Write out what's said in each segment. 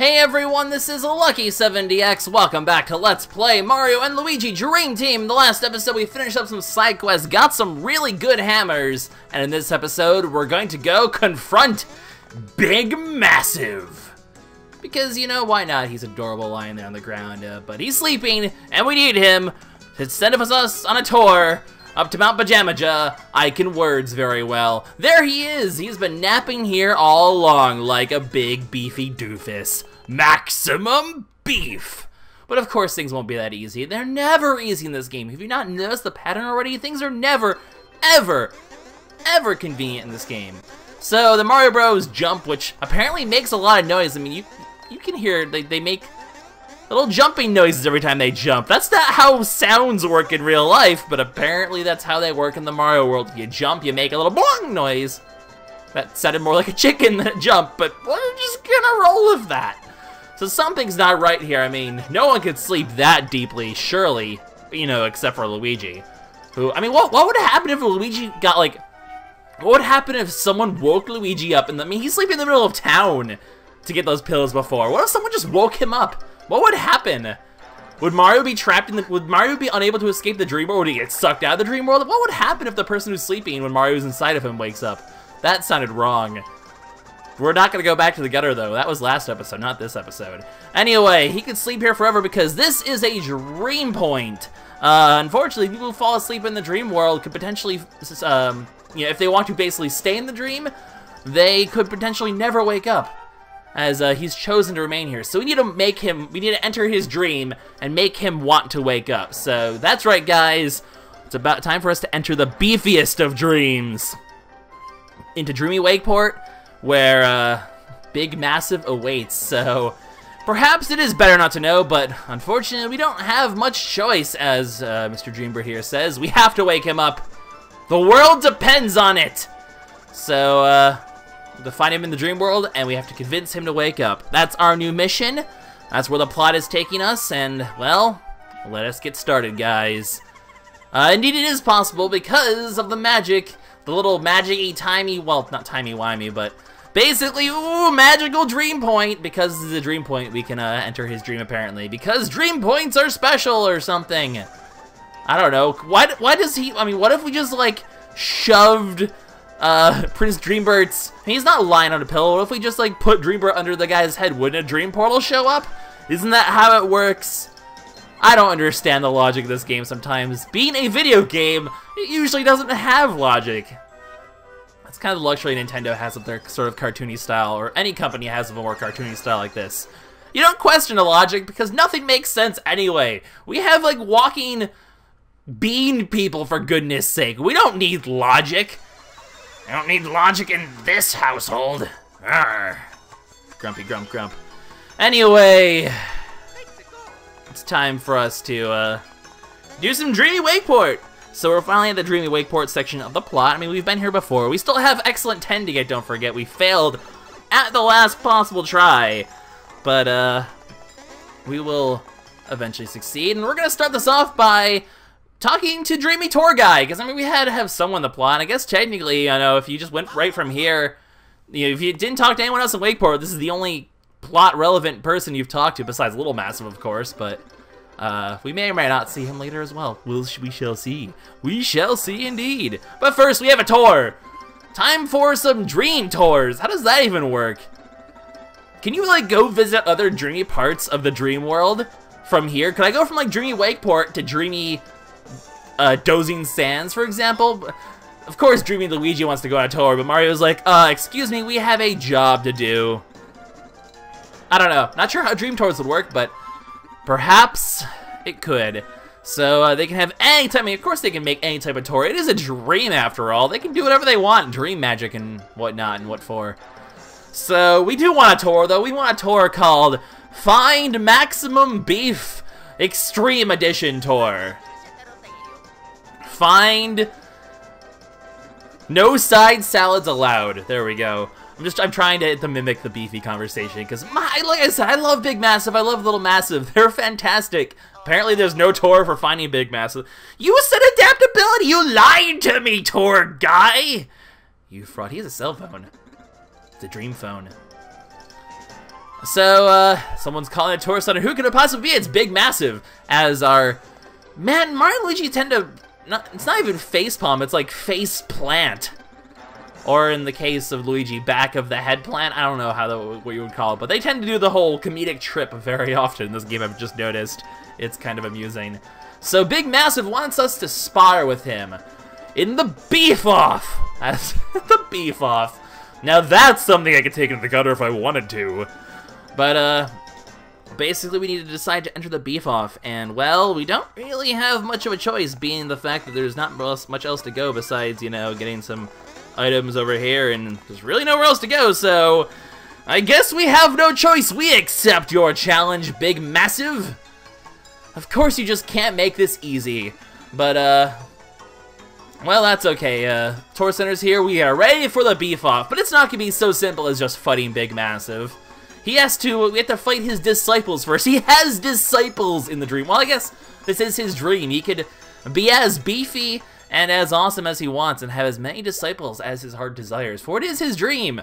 Hey everyone, this is LuckySevenDX. Welcome back to Let's Play Mario and Luigi Dream Team. In the last episode, we finished up some side quests, got some really good hammers, and in this episode, we're going to go confront Big Massif. Because, you know, why not? He's adorable lying there on the ground, but he's sleeping, and we need him to send us on a tour up to Mount Pajamaja. I can words very well. There he is! He's been napping here all along like a big beefy doofus. Maximum beef! But of course things won't be that easy. They're never easy in this game. Have you not noticed the pattern already? Things are never, ever, ever convenient in this game. So the Mario Bros jump, which apparently makes a lot of noise. I mean, you can hear they make little jumping noises every time they jump. That's not how sounds work in real life, but apparently that's how they work in the Mario world. If you jump, you make a little boing noise. That sounded more like a chicken than a jump, but we're just gonna roll with that. So something's not right here. I mean, no one could sleep that deeply, surely, you know, except for Luigi. Who, I mean, what would happen if Luigi got, like, what would happen if someone woke Luigi up? And I mean, he's sleeping in the middle of town to get those pills before. What if someone just woke him up? What would happen? Would Mario be trapped in the... Would Mario be unable to escape the dream world? Would he get sucked out of the dream world? What would happen if the person who's sleeping when Mario's inside of him wakes up? That sounded wrong. We're not going to go back to the gutter, though. That was last episode, not this episode. Anyway, he could sleep here forever because this is a dream point. Unfortunately, people who fall asleep in the dream world could potentially... you know, if they want to basically stay in the dream, they could potentially never wake up, as he's chosen to remain here. So we need to make him, we need to enter his dream and make him want to wake up. So that's right, guys. It's about time for us to enter the beefiest of dreams. Into Dreamy Wakeport, where Big Massif awaits. So perhaps it is better not to know, but unfortunately we don't have much choice, as Mr. Dreambird here says. We have to wake him up. The world depends on it. So, to find him in the dream world, and we have to convince him to wake up. That's our new mission. That's where the plot is taking us, and, well, let us get started, guys. Indeed it is possible because of the magic, the little magic-y, timey, well, not timey-wimey, but basically, ooh, magical dream point. Because this is a dream point, we can enter his dream, apparently. Because dream points are special or something. I don't know. Why does he, I mean, what if we just, like, shoved Prince Dreambird's... He's not lying on a pillow. What if we just, like, put Dreambird under the guy's head? Wouldn't a dream portal show up? Isn't that how it works? I don't understand the logic of this game sometimes. Being a video game, it usually doesn't have logic. That's kind of the luxury Nintendo has of their sort of cartoony style, or any company has of a more cartoony style like this. You don't question the logic because nothing makes sense anyway. We have, like, walking bean people, for goodness sake. We don't need logic. I don't need logic in this household. Arr. Grumpy grump grump. Anyway, it's time for us to do some Dreamy Wakeport. So we're finally at the Dreamy Wakeport section of the plot. I mean, we've been here before. We still have Excellent 10 to get, don't forget. We failed at the last possible try. But we will eventually succeed. And we're going to start this off by talking to Dreamy Tour Guy, because I mean we had to have someone in the plot. I guess technically, you know, if you just went right from here, you know, if you didn't talk to anyone else in Wakeport, this is the only plot relevant person you've talked to, besides Little Massive, of course. But we may or may not see him later as well. We shall see. We shall see indeed. But first, we have a tour. Time for some dream tours. How does that even work? Can you like go visit other dreamy parts of the dream world from here? Could I go from like Dreamy Wakeport to Dreamy Dozing Sands, for example? Of course, Dreamy Luigi wants to go on a tour, but Mario's like, excuse me, we have a job to do. I don't know. Not sure how dream tours would work, but perhaps it could. So they can have any type, I mean, of course they can make any type of tour. It is a dream, after all. They can do whatever they want, dream magic and whatnot, and what for. So we do want a tour, though. We want a tour called Find Maximum Beef Extreme Edition Tour. Find no side salads allowed. There we go. I'm trying to mimic the beefy conversation because like I said, I love Big Massif. I love Little Massive. They're fantastic. Apparently there's no tour for finding Big Massif. You said adaptability. You lied to me, tour guy. You fraud. He has a cell phone. It's a dream phone. So, someone's calling a tour center. Who could it possibly be? It's Big Massif. As our... Man, Mario and Luigi tend to... It's not even facepalm, it's like face plant. Or in the case of Luigi, back of the head plant. I don't know what you would call it, but they tend to do the whole comedic trip very often in this game, I've just noticed. It's kind of amusing. So Big Massif wants us to spar with him in the beef off. As the beef off. Now that's something I could take into the gutter if I wanted to. But, basically we need to decide to enter the beef off, and, well, we don't really have much of a choice, being the fact that there's not much else to go besides, you know, getting some items over here, and there's really nowhere else to go, so I guess we have no choice. We accept your challenge, Big Massif. Of course you just can't make this easy, but, well, that's okay. Tour Center's here. We are ready for the beef off, but it's not gonna be so simple as just fighting Big Massif. We have to fight his disciples first. He has disciples in the dream. Well, I guess this is his dream. He could be as beefy and as awesome as he wants and have as many disciples as his heart desires, for it is his dream.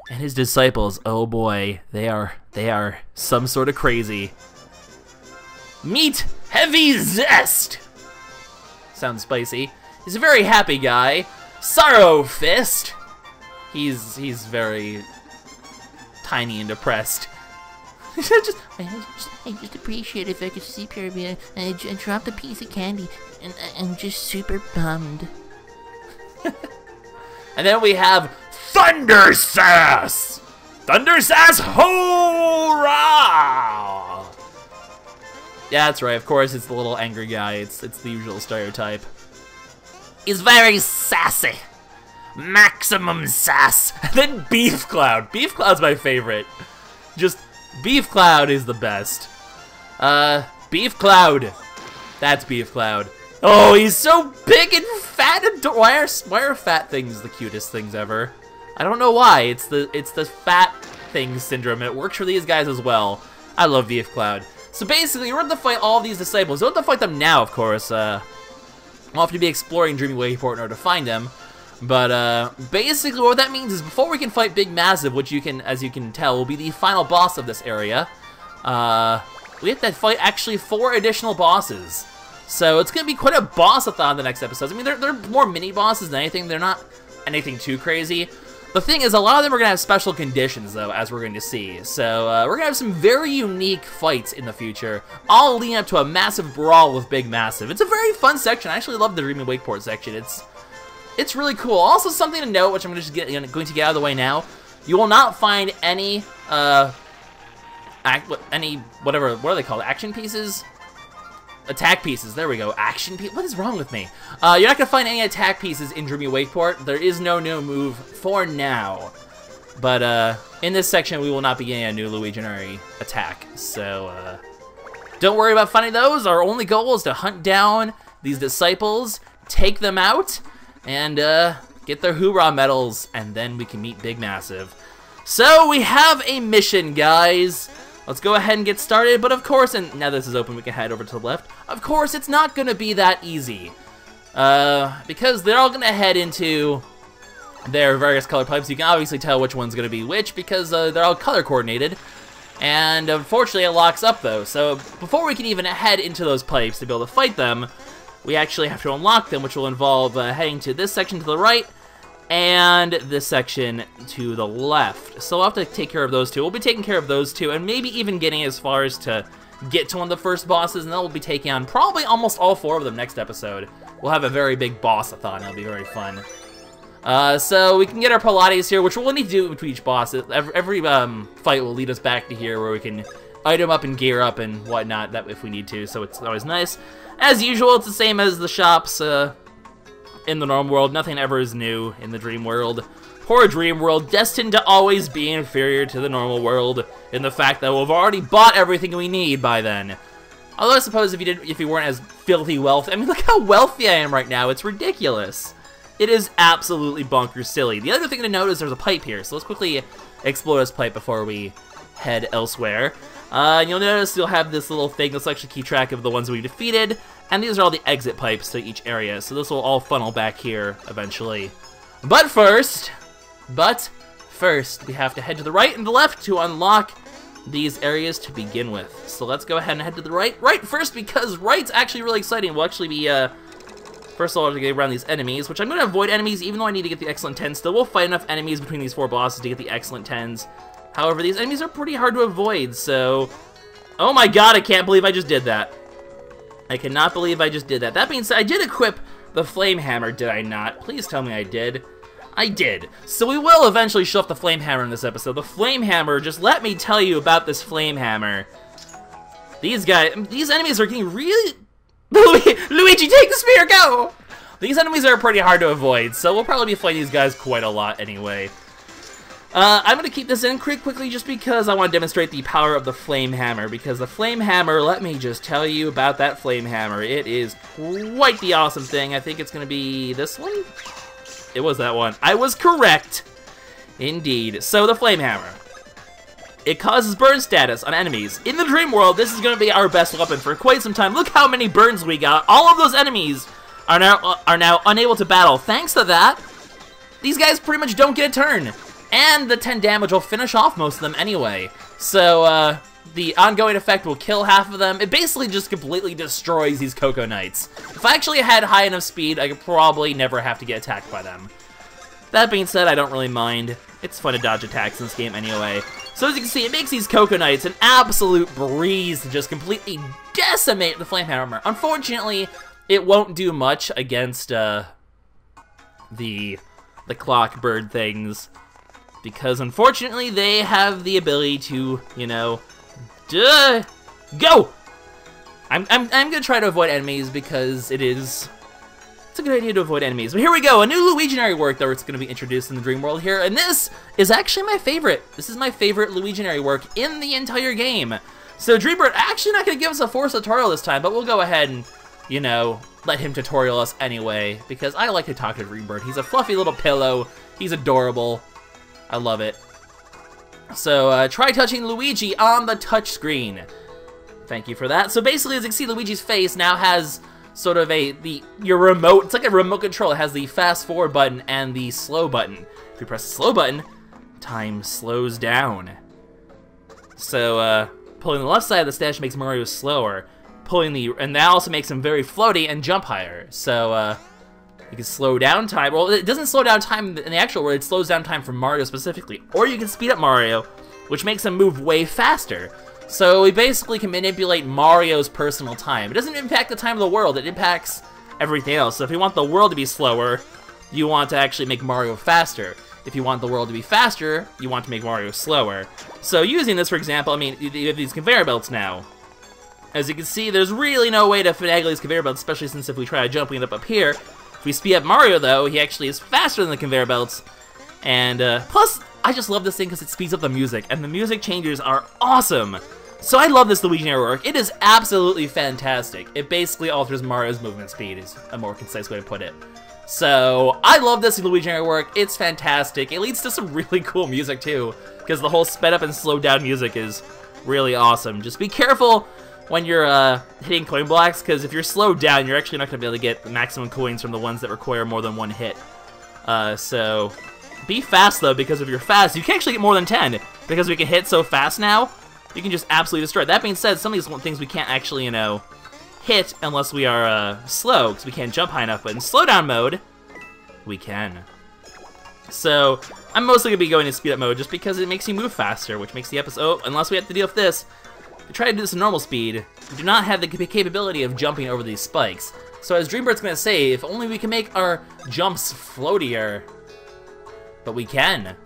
And his disciples, oh boy, they are some sort of crazy. Meet Heavy Zest. Sounds spicy. He's a very happy guy. Sorrow Fist. He's very tiny and depressed. I just appreciate if I could sleep here, man. I dropped a piece of candy, and I'm just super bummed. And then we have Thunder Sass! Thunder Sass, hurrah! Yeah, that's right, of course, it's the little angry guy. It's the usual stereotype. He's very sassy. Maximum sass. And then Beef Cloud. Beef Cloud's my favorite. Just, Beef Cloud is the best. Beef Cloud. That's Beef Cloud. Oh, he's so big and fat and why are fat things the cutest things ever? I don't know why. It's the fat thing syndrome. It works for these guys as well. I love Beef Cloud. So basically, we're going to fight all of these disciples. We don't have to fight them now, of course. We'll have to be exploring Dreamy Wakeport in order to find them. But basically what that means is before we can fight Big Massif, which you can, as you can tell, will be the final boss of this area, we have to fight actually 4 additional bosses. So it's going to be quite a boss-a-thon the next episodes. I mean, they're more mini-bosses than anything. They're not anything too crazy. The thing is, a lot of them are going to have special conditions, though, as we're going to see. So we're going to have some very unique fights in the future, all leading up to a massive brawl with Big Massif. It's a very fun section. I actually love the Dreamy Wakeport section. It's really cool. Also, something to note, which I'm going to get out of the way now. You will not find any, what are they called? Action pieces? Attack pieces. There we go. Action pieces. What is wrong with me? You're not going to find any attack pieces in Dreamy Wakeport. There is no new move for now. But in this section, we will not be getting a new Luiginary attack. So don't worry about finding those. Our only goal is to hunt down these disciples, take them out, and get their hoorah medals, and then we can meet Big Massif. So we have a mission, guys. Let's go ahead and get started, but of course, and now this is open, we can head over to the left. Of course, it's not going to be that easy, because they're all going to head into their various color pipes. You can obviously tell which one's going to be which, because they're all color coordinated, and unfortunately it locks up though. So before we can even head into those pipes to be able to fight them, we actually have to unlock them, which will involve heading to this section to the right, and this section to the left. So we'll have to take care of those two. We'll be taking care of those two, and maybe even getting as far as to get to one of the first bosses, and then we'll be taking on probably almost all 4 of them next episode. We'll have a very big boss-a-thon. It'll be very fun. So we can get our Pilates here, which we'll need to do between each boss. Every fight will lead us back to here, where we can item up and gear up and whatnot if we need to, so it's always nice. As usual, it's the same as the shops in the normal world. Nothing ever is new in the dream world. Poor dream world, destined to always be inferior to the normal world in the fact that we've already bought everything we need by then. Although I suppose if you weren't as filthy wealthy, I mean, look how wealthy I am right now. It's ridiculous. It is absolutely bonkers silly. The other thing to note is there's a pipe here, so let's quickly explore this pipe before we head elsewhere. You'll notice you'll have this little thing that's actually keep track of the ones we defeated, and these are all the exit pipes to each area, so this will all funnel back here eventually. But first, we have to head to the right and the left to unlock these areas to begin with. So let's go ahead and head to the right. Right first, because right's actually really exciting. We'll actually be, first of all, to get around these enemies, which I'm going to avoid enemies, even though I need to get the excellent 10. Still, we'll fight enough enemies between these 4 bosses to get the excellent 10s. However, these enemies are pretty hard to avoid, so... Oh my god, I can't believe I just did that. I cannot believe I just did that. That being said, I did equip the Flame Hammer, did I not? Please tell me I did. I did. So we will eventually show off the Flame Hammer in this episode. The Flame Hammer, just let me tell you about this Flame Hammer. These enemies are getting really... Luigi, take the spear, go! These enemies are pretty hard to avoid, so we'll probably be fighting these guys quite a lot anyway. I'm going to keep this in quickly just because I want to demonstrate the power of the Flame Hammer, because the Flame Hammer, let me just tell you about that Flame Hammer. It is quite the awesome thing. I think it's going to be this one? It was that one. I was correct. Indeed. So the Flame Hammer. It causes burn status on enemies. In the dream world, this is going to be our best weapon for quite some time. Look how many burns we got. All of those enemies are now unable to battle. Thanks to that, these guys pretty much don't get a turn. And the 10 damage will finish off most of them anyway. So, the ongoing effect will kill half of them. It basically just completely destroys these Cocoa Knights. If I actually had high enough speed, I could probably never have to get attacked by them. That being said, I don't really mind. It's fun to dodge attacks in this game anyway. So as you can see, it makes these Cocoa Knights an absolute breeze to just completely decimate the Flame Hammer. Unfortunately, it won't do much against, the clock bird things. Because, unfortunately, they have the ability to, you know, go! I'm gonna try to avoid enemies because it's a good idea to avoid enemies. But here we go, a new Luiginary work that it's gonna be introduced in the Dream World here, and this is actually my favorite. This is my favorite Luiginary work in the entire game. So Dreambird actually not gonna give us a forced tutorial this time, but we'll go ahead and, you know, let him tutorial us anyway, because I like to talk to Dreambird. He's a fluffy little pillow, he's adorable. I love it. So, try touching Luigi on the touch screen. Thank you for that. So basically, as you can see, Luigi's face now has sort of your remote, it's like a remote control. It has the fast forward button and the slow button. If you press the slow button, time slows down. So, pulling the left side of the stash makes Mario slower. And that also makes him very floaty and jump higher. So, you can slow down time. Well, it doesn't slow down time in the actual world, it slows down time for Mario specifically. Or you can speed up Mario, which makes him move way faster. So we basically can manipulate Mario's personal time. It doesn't impact the time of the world, it impacts everything else. So if you want the world to be slower, you want to actually make Mario faster. If you want the world to be faster, you want to make Mario slower. So using this, for example, I mean, you have these conveyor belts now. As you can see, there's really no way to finagle these conveyor belts, especially since if we try to jump, we end up here. If we speed up Mario, though, he actually is faster than the conveyor belts. And, plus, I just love this thing because it speeds up the music, and the music changes are awesome. So I love this Luiginary work. It is absolutely fantastic. It basically alters Mario's movement speed, is a more concise way to put it. So, I love this Luiginary work. It's fantastic. It leads to some really cool music, too, because the whole sped up and slowed down music is really awesome. Just be careful when you're hitting coin blocks, because if you're slowed down, you're actually not going to be able to get the maximum coins from the ones that require more than one hit. So, be fast, though, because if you're fast, you can actually get more than 10, because we can hit so fast now, you can just absolutely destroy it. That being said, some of these things we can't actually, you know, hit unless we are slow, because we can't jump high enough, but in slowdown mode, we can. So, I'm mostly going to be going in speed up mode, just because it makes you move faster, which makes the episode, unless we have to deal with this, to try to do this in normal speed, we do not have the capability of jumping over these spikes. So as Dreambird's gonna say, if only we can make our jumps floatier. But we can,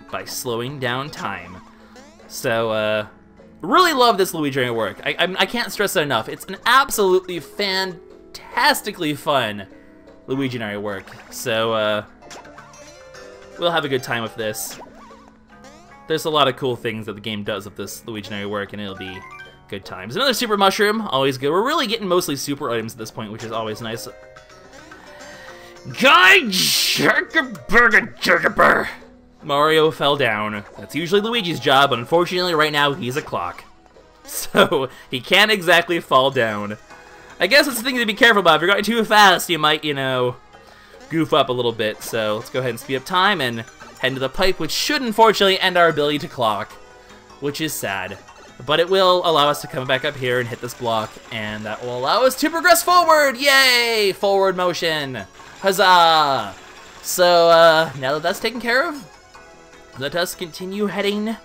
by slowing down time. So, really love this Luiginary work. I can't stress it enough. It's an absolutely fantastically fun Luiginary work. So, we'll have a good time with this. There's a lot of cool things that the game does with this Luiginary work, and it'll be good times. Another super mushroom, always good. We're really getting mostly super items at this point, which is always nice. Mario fell down. That's usually Luigi's job, but unfortunately right now he's a clock. So he can't exactly fall down. I guess it's the thing to be careful about. If you're going too fast, you might, you know, goof up a little bit. So let's go ahead and speed up time and head into the pipe, which should unfortunately end our ability to clock, which is sad. but it will allow us to come back up here and hit this block, and that will allow us to progress forward. Yay! Forward motion. Huzzah! So, now that that's taken care of, let us continue heading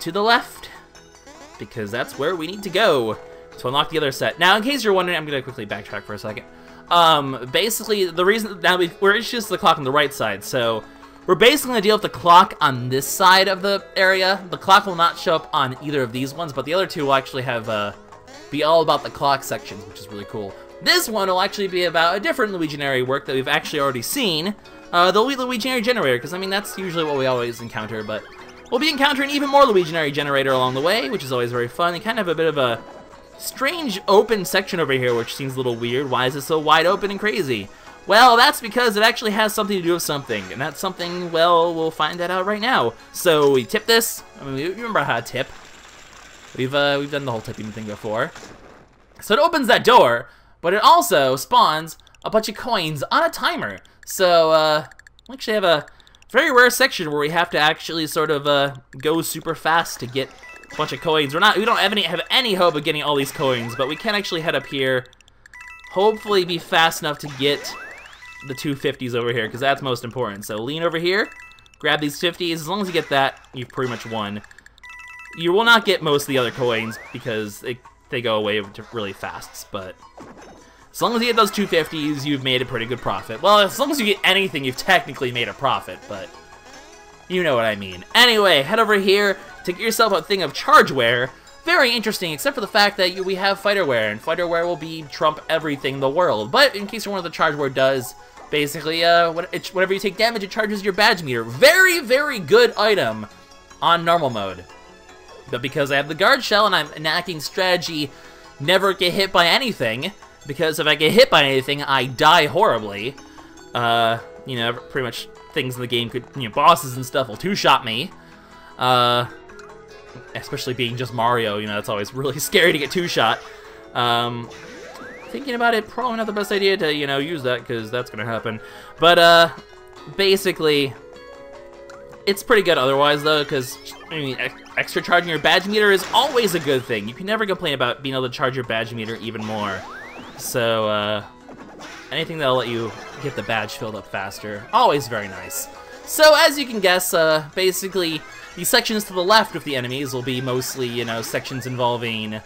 to the left, because that's where we need to go to unlock the other set. Now, in case you're wondering, I'm going to quickly backtrack for a second. Basically, the reason, now we're introduced to the clock on the right side, so we're basically going to deal with the clock on this side of the area. The clock will not show up on either of these ones, but the other two will actually have, be all about the clock sections, which is really cool. This one will actually be about a different Luiginary work that we've actually already seen, the Luiginary generator, because, I mean, that's usually what we always encounter, but we'll be encountering even more Luiginary generator along the way, which is always very fun. You kind of have a bit of a strange open section over here, which seems a little weird. Why is it so wide open and crazy? Well, that's because it actually has something to do with something, and that something, well, we'll find that out right now. So we tip this. I mean, you remember how to tip. We've done the whole tipping thing before. So it opens that door, but it also spawns a bunch of coins on a timer. So we actually have a very rare section where we have to actually sort of go super fast to get a bunch of coins. We don't have any hope of getting all these coins, but we can actually head up here. Hopefully be fast enough to get the 250s over here, because that's most important. So lean over here, grab these 50s. As long as you get that, you've pretty much won. You will not get most of the other coins because they go away really fast, but as long as you get those 250s, you've made a pretty good profit. Well, as long as you get anything, you've technically made a profit, but you know what I mean. Anyway, head over here to get yourself a thing of chargeware. Very interesting, except for the fact that we have fighterware, and fighterware will be trump everything in the world. But in case you're one of the chargeware does, basically, whenever you take damage, it charges your badge meter. Very, very good item on normal mode. But because I have the guard shell and I'm enacting strategy, never get hit by anything, because if I get hit by anything, I die horribly. You know, pretty much things in the game could, you know, bosses and stuff will two-shot me. Especially being just Mario, you know, it's always really scary to get two-shot. Thinking about it, probably not the best idea to, you know, use that, because that's gonna happen. But, basically, it's pretty good otherwise, though, because, I mean, extra charging your badge meter is always a good thing. You can never complain about being able to charge your badge meter even more. So, anything that'll let you get the badge filled up faster, always very nice. So, as you can guess, basically, the sections to the left of the enemies will be mostly, you know, sections involving,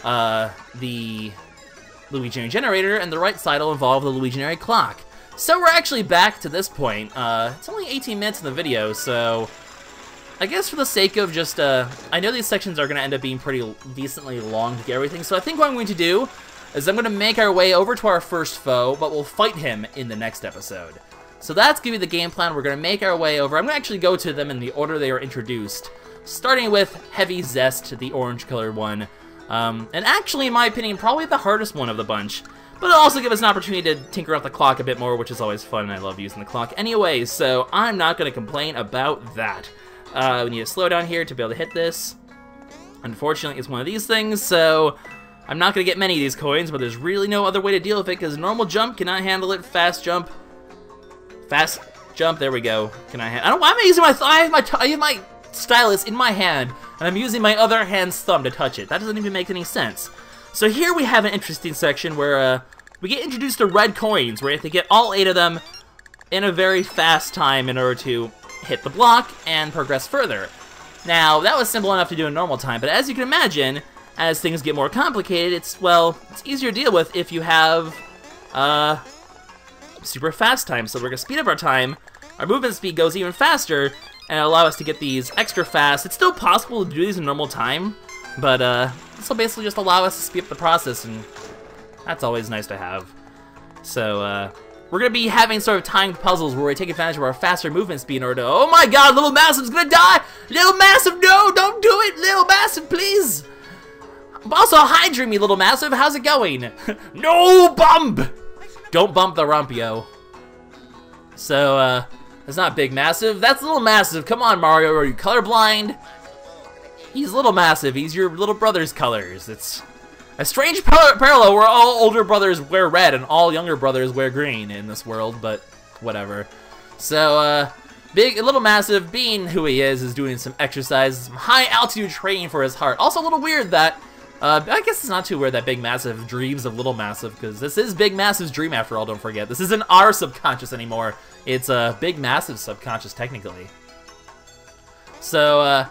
the Luiginary generator, and the right side will involve the Luiginary clock. So we're actually back to this point. It's only 18 minutes in the video, so I guess for the sake of just, I know these sections are going to end up being pretty decently long to get everything, so I think what I'm going to do is I'm going to make our way over to our first foe, but we'll fight him in the next episode. So that's going to be the game plan. We're going to make our way over. I'm going to actually go to them in the order they were introduced, starting with Heavy Zest, the orange-colored one. And actually, in my opinion, probably the hardest one of the bunch. But it'll also give us an opportunity to tinker out the clock a bit more, which is always fun, and I love using the clock anyway, so I'm not going to complain about that. We need to slow down here to be able to hit this. Unfortunately, it's one of these things, so I'm not going to get many of these coins, but there's really no other way to deal with it, because normal jump cannot handle it, fast jump, there we go. Can I handle? Why am I using I have my stylus in my hand, and I'm using my other hand's thumb to touch it. That doesn't even make any sense. So here we have an interesting section where we get introduced to red coins, where you have to get all 8 of them in a very fast time in order to hit the block and progress further. Now, that was simple enough to do in normal time, but as you can imagine, as things get more complicated, it's easier to deal with if you have super fast time. So we're going to speed up our time, our movement speed goes even faster, and allow us to get these extra fast. It's still possible to do these in normal time, but this will basically just allow us to speed up the process, and that's always nice to have. So we're going to be having sort of timed puzzles where we take advantage of our faster movement speed in order to... Oh my god, Little Massif's going to die! Little Massif, no! Don't do it! Little Massif, please! Also, hi, Dreamy Little Massif, how's it going? No bump! Don't bump the rump, yo. So, that's not Big Massif, that's Little Massif. Come on, Mario, are you colorblind? He's Little Massif, he's your little brother's colors. It's a strange parallel where all older brothers wear red and all younger brothers wear green in this world, but whatever. So, Little Massif, being who he is doing some exercise, some high altitude training for his heart. Also a little weird that, I guess it's not too weird that Big Massif dreams of Little Massif, because this is Big Massif's dream after all, don't forget. This isn't our subconscious anymore. It's Big Massif's subconscious, technically. So,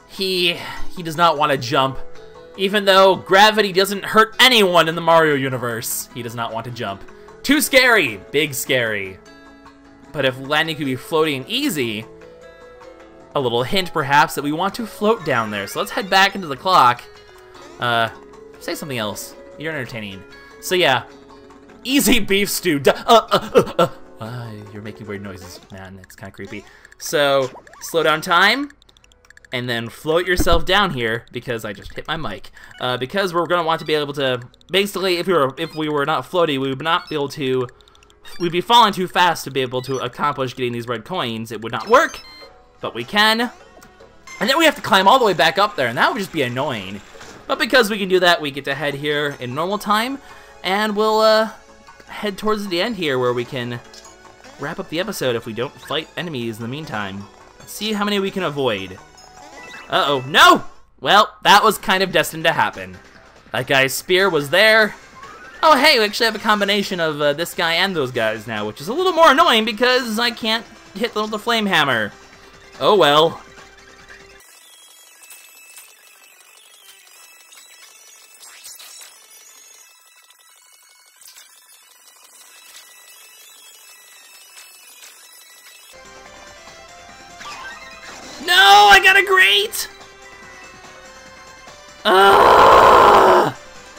he does not want to jump. Even though gravity doesn't hurt anyone in the Mario universe, he does not want to jump. Too scary! Big scary. But if landing could be floating easy, a little hint perhaps that we want to float down there. So let's head back into the clock. Say something else. You're entertaining. So yeah, easy beef stew. You're making weird noises, man. It's kind of creepy. So slow down time, and then float yourself down here because I just hit my mic. Because we're gonna want to be able to basically, if we were not floating, we would not be able to. We'd be falling too fast to be able to accomplish getting these red coins. It would not work, but we can. And then we have to climb all the way back up there, and that would just be annoying. But because we can do that, we get to head here in normal time, and we'll head towards the end here where we can wrap up the episode if we don't fight enemies in the meantime. Let's see how many we can avoid. Uh-oh, no! Well, that was kind of destined to happen. That guy's spear was there. Oh, hey, we actually have a combination of this guy and those guys now, which is a little more annoying because I can't hit the flame hammer. Oh, well. No, I got a great!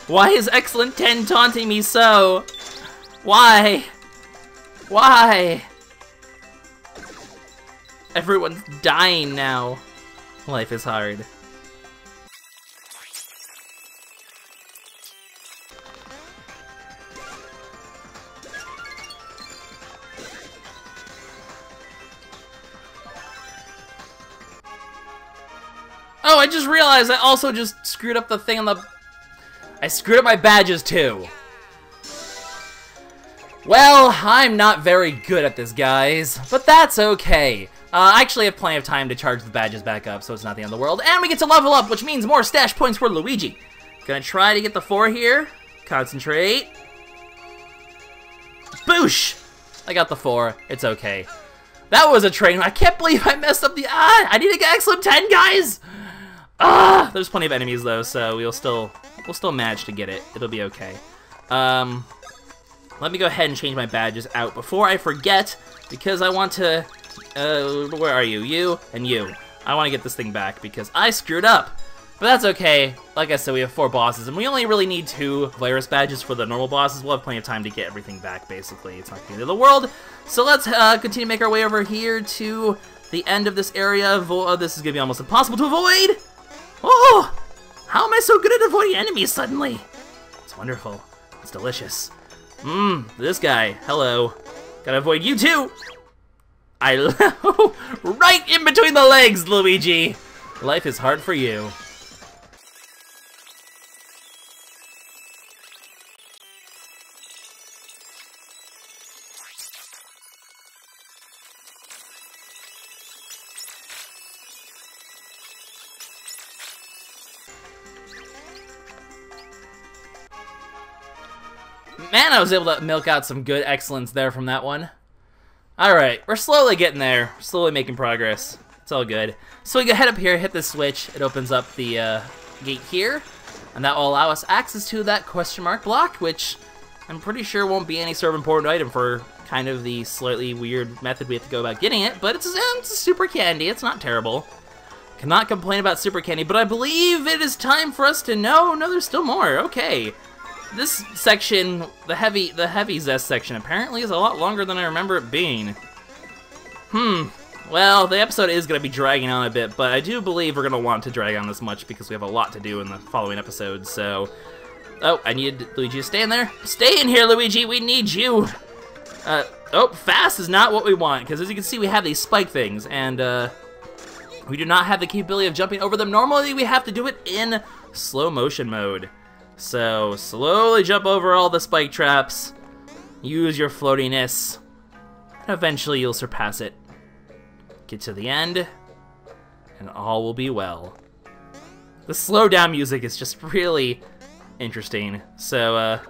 Why is Excellent 10 taunting me so? Why? Why? Everyone's dying now. Life is hard. Oh, I just realized I also just screwed up the thing on the... I screwed up my badges too. Well, I'm not very good at this, guys, but that's okay. I actually have plenty of time to charge the badges back up, so it's not the end of the world. And we get to level up, which means more stash points for Luigi. Gonna try to get the 4 here. Concentrate. Boosh! I got the 4. It's okay. That was a train. I can't believe I messed up the... I need to get excellent 10, guys! There's plenty of enemies, though, so we'll still manage to get it. It'll be okay. Let me go ahead and change my badges out before I forget, because I want to... where are you? You and you. I want to get this thing back, because I screwed up. But that's okay. Like I said, we have 4 bosses, and we only really need 2 virus badges for the normal bosses. We'll have plenty of time to get everything back, basically. It's not the end of the world. So let's continue to make our way over here to the end of this area. This is going to be almost impossible to avoid. Oh! How am I so good at avoiding enemies suddenly? It's wonderful. It's delicious. This guy. Hello. Gotta avoid you too. Right in between the legs, Luigi. Life is hard for you. Man, I was able to milk out some good excellence there from that one. Alright, we're slowly getting there. We're slowly making progress. It's all good. So we go head up here, hit this switch. It opens up the gate here. And that will allow us access to that question mark block, which I'm pretty sure won't be any sort of important item for kind of the slightly weird method we have to go about getting it. But it's a super candy. It's not terrible. Cannot complain about super candy, but I believe it is time for us to know. No, there's still more. Okay. This section, the heavy zest section, apparently is a lot longer than I remember it being. Well, the episode is going to be dragging on a bit, but I do believe we're going to want to drag on this much because we have a lot to do in the following episodes, so... Oh, I need Luigi to stay in there. Stay in here, Luigi! We need you! Oh, fast is not what we want, because as you can see, we have these spike things, and, we do not have the capability of jumping over them. Normally, we have to do it in slow motion mode. So, slowly jump over all the spike traps, use your floatiness, and eventually you'll surpass it. get to the end, and all will be well. The slow down music is just really interesting. So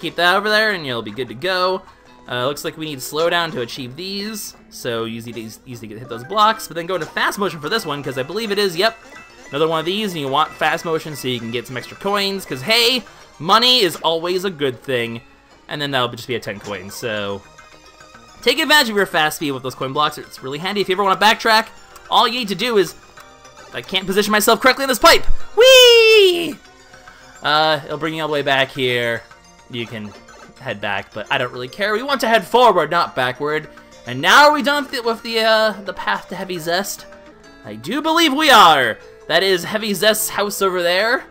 keep that over there and you'll be good to go. Looks like we need slowdown to achieve these, so easy to hit those blocks, but then go into fast motion for this one, because I believe it is, yep, another one of these, and you want fast motion so you can get some extra coins, because hey, money is always a good thing, and then that'll just be a 10 coins, so take advantage of your fast speed with those coin blocks. It's really handy. If you ever want to backtrack, all you need to do is, I can't position myself correctly in this pipe, whee! It'll bring you all the way back here. You can head back, but I don't really care. We want to head forward, not backward. And now are we done with the path to Heavy Zest? I do believe we are. That is Heavy Zest's house over there.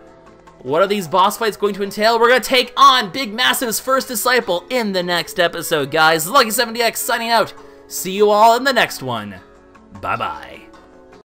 What are these boss fights going to entail? We're going to take on Big Massif's first disciple in the next episode, guys. LuckySevenDX signing out. See you all in the next one. Bye-bye.